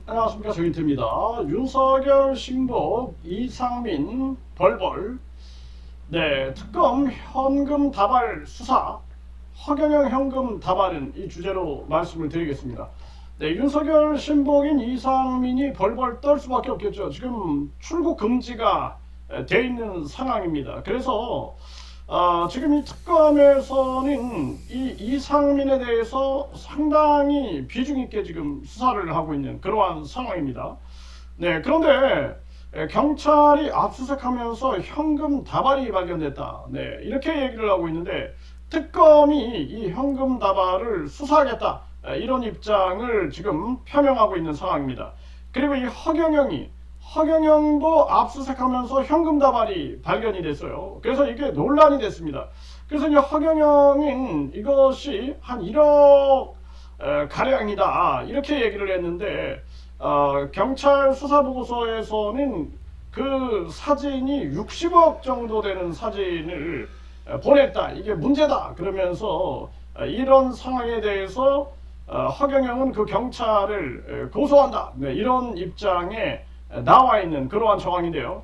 안녕하십니까, 조인태입니다. 윤석열, 신복, 이상민, 벌벌. 네, 특검 현금 다발 수사, 허경영 현금 다발은 이 주제로 말씀을 드리겠습니다. 네, 윤석열, 신복인, 이상민이 벌벌 떨 수밖에 없겠죠. 지금 출국 금지가 돼 있는 상황입니다. 그래서 지금 이 특검에서는 이 이상민에 대해서 상당히 비중 있게 지금 수사를 하고 있는 그러한 상황입니다. 네, 그런데 경찰이 압수수색하면서 현금 다발이 발견됐다. 네, 이렇게 얘기를 하고 있는데 특검이 이 현금 다발을 수사하겠다. 이런 입장을 지금 표명하고 있는 상황입니다. 그리고 이 허경영도 압수수색하면서 현금 다발이 발견이 됐어요. 그래서 이게 논란이 됐습니다. 그래서 이제 허경영은 이것이 한 1억 가량이다 이렇게 얘기를 했는데 경찰 수사보고서에서는 그 사진이 60억 정도 되는 사진을 보냈다. 이게 문제다. 그러면서 이런 상황에 대해서 허경영은 그 경찰을 고소한다. 네, 이런 입장에 나와 있는 그러한 정황인데요.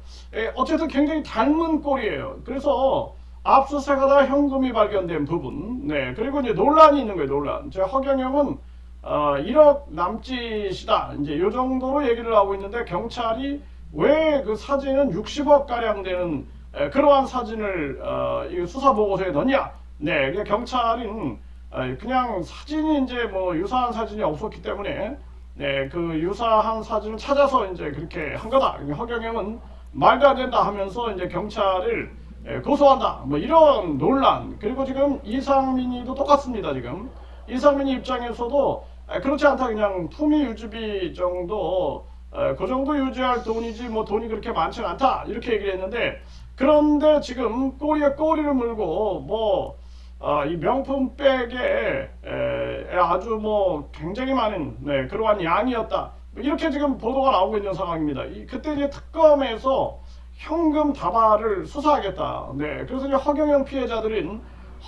어쨌든 굉장히 닮은 꼴이에요. 그래서 압수수색하다 현금이 발견된 부분, 네, 그리고 이제 논란이 있는 거예요. 논란. 허경영은 1억 남짓이다. 이제 이 정도로 얘기를 하고 있는데 경찰이 왜 그 사진은 60억 가량 되는 그러한 사진을 수사 보고서에 넣냐? 네, 경찰은 그냥 사진이 이제 뭐 유사한 사진이 없었기 때문에 네, 그 유사한 사진을 찾아서 이제 그렇게 한 거다. 허경영은 말도 안 된다 하면서 이제 경찰을 고소한다. 뭐 이런 논란. 그리고 지금 이상민이도 똑같습니다. 지금 이상민이 입장에서도 그렇지 않다. 그냥 품위 유지비 정도 그 정도 유지할 돈이지 뭐 돈이 그렇게 많지는 않다. 이렇게 얘기를 했는데 그런데 지금 꼬리에 꼬리를 물고 뭐 이 명품 백에 아주 뭐 굉장히 많은 그러한 양이었다. 이렇게 지금 보도가 나오고 있는 상황입니다. 그때 이제 특검에서 현금 다발을 수사하겠다. 네, 그래서 이제 허경영 피해자들은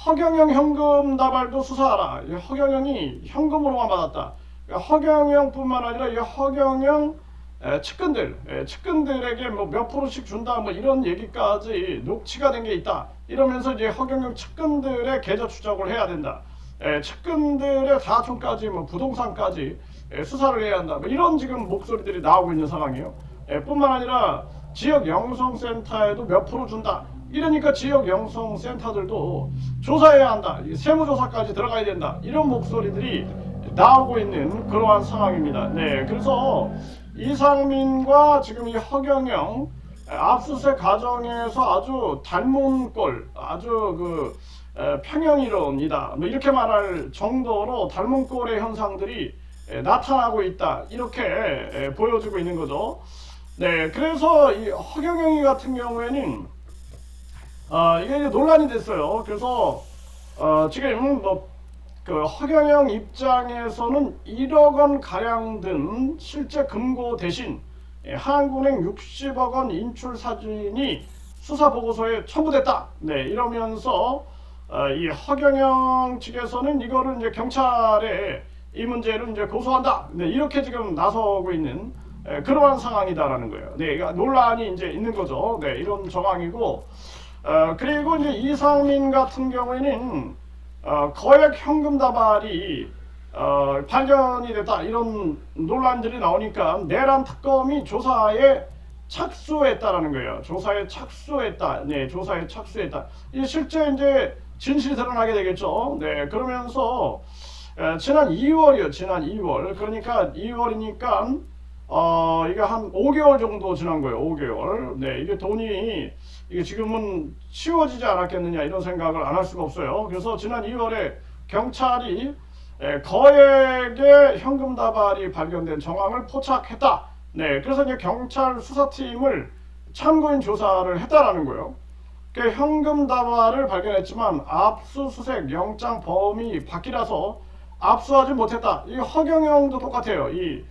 허경영 현금 다발도 수사하라. 허경영이 현금으로만 받았다. 허경영뿐만 아니라 이 허경영 측근들에게 뭐 몇 프로씩 준다 뭐 이런 얘기까지 녹취가 된 게 있다. 이러면서 이제 허경영 측근들의 계좌 추적을 해야 된다. 측근들의 사촌까지 뭐 부동산까지 수사를 해야 한다. 뭐 이런 지금 목소리들이 나오고 있는 상황이에요. 뿐만 아니라 지역 영성센터에도 몇 프로 준다. 이러니까 지역 영성센터들도 조사해야 한다. 세무조사까지 들어가야 된다. 이런 목소리들이 나오고 있는 그러한 상황입니다. 네, 그래서 이상민과 지금 이 허경영 압수수색 과정에서 아주 닮은 꼴, 아주 그 평행이론이다. 뭐 이렇게 말할 정도로 닮은 꼴의 현상들이 나타나고 있다. 이렇게 보여지고 있는 거죠. 네, 그래서 이 허경영이 같은 경우에는 이게 논란이 됐어요. 그래서 지금 뭐 그 허경영 입장에서는 1억 원 가량 든 실제 금고 대신 한국은행 60억 원 인출 사진이 수사 보고서에 첨부됐다. 네, 이러면서 이 허경영 측에서는 이거를 이제 경찰에 이 문제를 이제 고소한다. 네, 이렇게 지금 나서고 있는 그러한 상황이다라는 거예요. 네, 논란이 이제 있는 거죠. 네, 이런 정황이고 그리고 이제 이상민 같은 경우에는 거액 현금 다발이 발견이 됐다 이런 논란들이 나오니까 내란 특검이 조사에 착수했다라는 거예요. 조사에 착수했다. 네, 조사에 착수했다. 이 실제 이제 진실이 드러나게 되겠죠. 네, 그러면서 지난 2월이요. 지난 2월. 그러니까 2월이니까 이게 한 5개월 정도 지난 거예요. 5개월. 네, 이게 돈이 이게 지금은 치워지지 않았겠느냐 이런 생각을 안 할 수가 없어요. 그래서 지난 2월에 경찰이 거액의 현금 다발이 발견된 정황을 포착했다. 네, 그래서 이제 경찰 수사팀을 참고인 조사를 했다라는 거예요. 그 현금 다발을 발견했지만 압수수색 영장 범위 밖이라서 압수하지 못했다. 이 허경영도 똑같아요. 이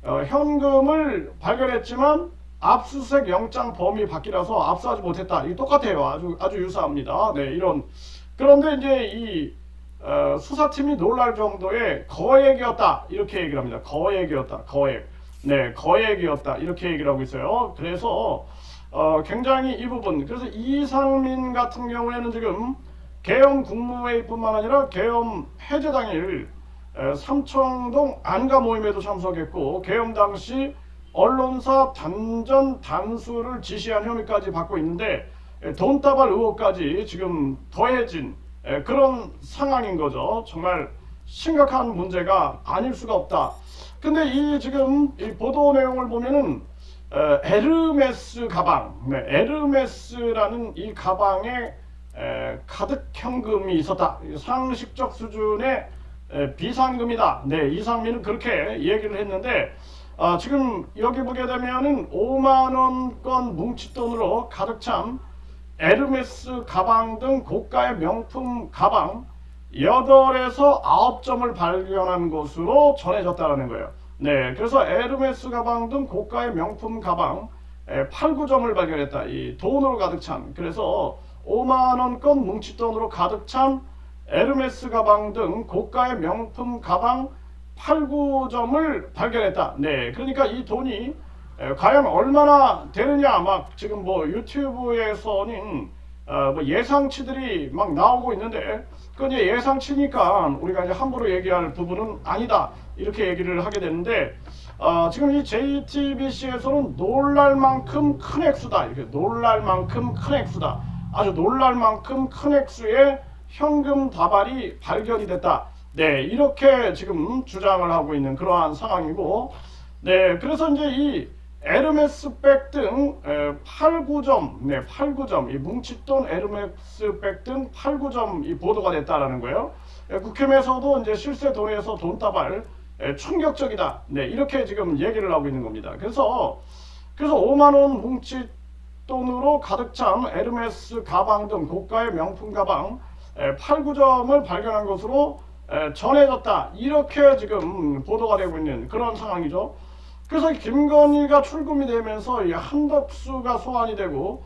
현금을 발견했지만 압수수색 영장 범위 밖이라서 압수하지 못했다. 이게 똑같아요. 아주 유사합니다. 네, 이런. 그런데 이제 이 수사팀이 놀랄 정도의 거액이었다. 이렇게 얘기를 합니다. 거액이었다. 거액. 네, 거액이었다 이렇게 얘기를 하고 있어요. 그래서 굉장히 이 부분, 그래서 이상민 같은 경우에는 지금 계엄 국무회의뿐만 아니라 계엄 해제 당일 삼청동 안가 모임에도 참석했고, 계엄 당시 언론사 단전 단수를 지시한 혐의까지 받고 있는데 돈다발 의혹까지 지금 더해진 그런 상황인 거죠. 정말 심각한 문제가 아닐 수가 없다. 근데 이 지금 이 보도 내용을 보면은 에르메스 가방, 네, 에르메스라는 이 가방에 가득 현금이 있었다. 상식적 수준의 비상금이다. 네, 이상민은 그렇게 얘기를 했는데 지금 여기 보게 되면은 5만 원권 뭉칫돈으로 가득 찬 에르메스 가방 등 고가의 명품 가방 8에서 9점을 발견한 것으로 전해졌다는 거예요. 네, 그래서 에르메스 가방 등 고가의 명품 가방 8, 9점을 발견했다. 이 돈으로 가득 찬, 그래서 5만 원권 뭉칫돈으로 가득 찬 에르메스 가방 등 고가의 명품 가방 8, 9점을 발견했다. 네, 그러니까 이 돈이 과연 얼마나 되느냐, 막 지금 뭐 유튜브에서는 뭐 예상치들이 막 나오고 있는데, 그건 이제 예상치니까 우리가 이제 함부로 얘기할 부분은 아니다 이렇게 얘기를 하게 되는데, 지금 이 JTBC에서는 놀랄 만큼 큰 액수다, 이렇게 놀랄 만큼 큰 액수다, 아주 놀랄 만큼 큰 액수의 현금 다발이 발견이 됐다. 네, 이렇게 지금 주장을 하고 있는 그러한 상황이고, 네, 그래서 이제 이 에르메스백 등 8, 9점, 네, 8, 9점, 이 뭉칫돈 에르메스백 등 8, 9점 이 보도가 됐다라는 거예요. 국힘에서도 이제 실세 돈에서 돈다발 충격적이다. 네, 이렇게 지금 얘기를 하고 있는 겁니다. 그래서 5만 원 뭉칫돈으로 가득 찬 에르메스 가방 등 고가의 명품 가방 8, 9점을 발견한 것으로 전해졌다. 이렇게 지금 보도가 되고 있는 그런 상황이죠. 그래서 김건희가 출금이 되면서 이 한덕수가 소환이 되고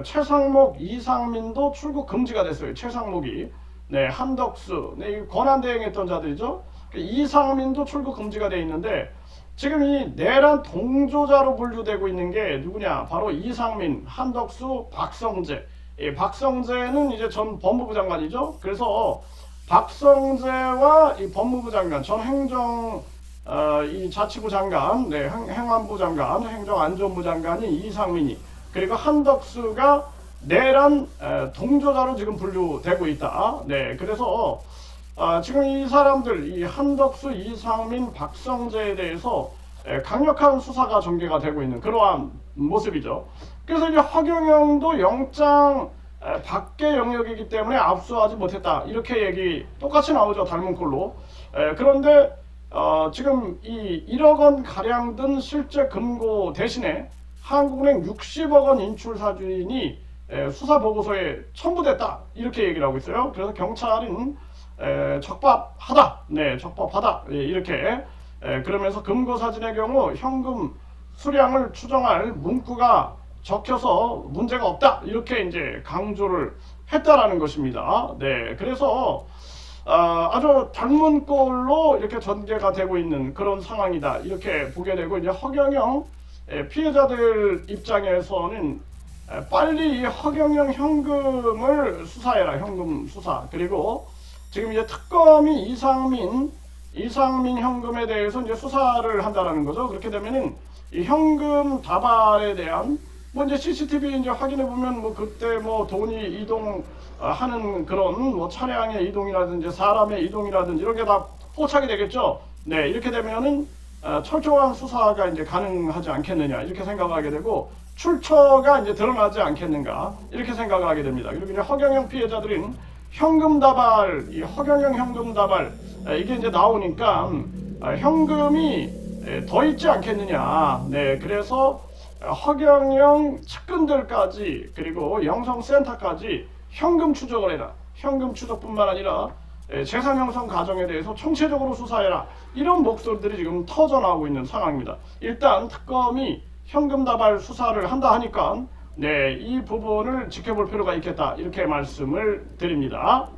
최상목, 이상민도 출국 금지가 됐어요. 최상목이, 네, 한덕수, 네, 권한대행했던 자들이죠. 이상민도 출국 금지가 돼 있는데, 지금 이 내란 동조자로 분류되고 있는 게 누구냐? 바로 이상민, 한덕수, 박성재. 박성재는 이제 전 법무부 장관이죠. 그래서 박성재와 이 법무부 장관, 전 이 자치부 장관, 네, 행안부 장관, 행정안전부 장관이 이상민이, 그리고 한덕수가 내란 동조자로 지금 분류되고 있다. 네, 그래서 지금 이 사람들, 이 한덕수, 이상민, 박성재에 대해서 강력한 수사가 전개가 되고 있는 그러한 모습이죠. 그래서 이제 허경영도 영장 밖의 영역이기 때문에 압수하지 못했다. 이렇게 얘기 똑같이 나오죠. 닮은 꼴로. 그런데 지금 이 1억 원 가량 든 실제 금고 대신에 한국은행 60억 원 인출 사진이 수사 보고서에 첨부됐다. 이렇게 얘기를 하고 있어요. 그래서 경찰은 적법하다. 네, 적법하다. 예, 이렇게 그러면서 금고 사진의 경우 현금 수량을 추정할 문구가 적혀서 문제가 없다. 이렇게 이제 강조를 했다라는 것입니다. 네, 그래서 아주 닮은 꼴로 이렇게 전개가 되고 있는 그런 상황이다. 이렇게 보게 되고, 이제 허경영 피해자들 입장에서는 빨리 이 허경영 현금을 수사해라. 현금 수사. 그리고 지금 이제 특검이 이상민 현금에 대해서 이제 수사를 한다라는 거죠. 그렇게 되면은 이 현금 다발에 대한 뭐 이제 CCTV 이제 확인해 보면 뭐 그때 뭐 돈이 이동하는 그런 뭐 차량의 이동이라든지 사람의 이동이라든지 이런 게 다 포착이 되겠죠. 네, 이렇게 되면은 철저한 수사가 이제 가능하지 않겠느냐 이렇게 생각하게 되고, 출처가 이제 드러나지 않겠는가 이렇게 생각을 하게 됩니다. 그리고 이제 허경영 피해자들은 현금 다발, 이 허경영 현금 다발 이게 이제 나오니까 현금이 더 있지 않겠느냐. 네, 그래서 허경영 측근들까지 그리고 영성센터까지 현금 추적을 해라. 현금 추적뿐만 아니라 재산 형성 과정에 대해서 총체적으로 수사해라. 이런 목소리들이 지금 터져나오고 있는 상황입니다. 일단 특검이 현금 다발 수사를 한다 하니까 네, 이 부분을 지켜볼 필요가 있겠다. 이렇게 말씀을 드립니다.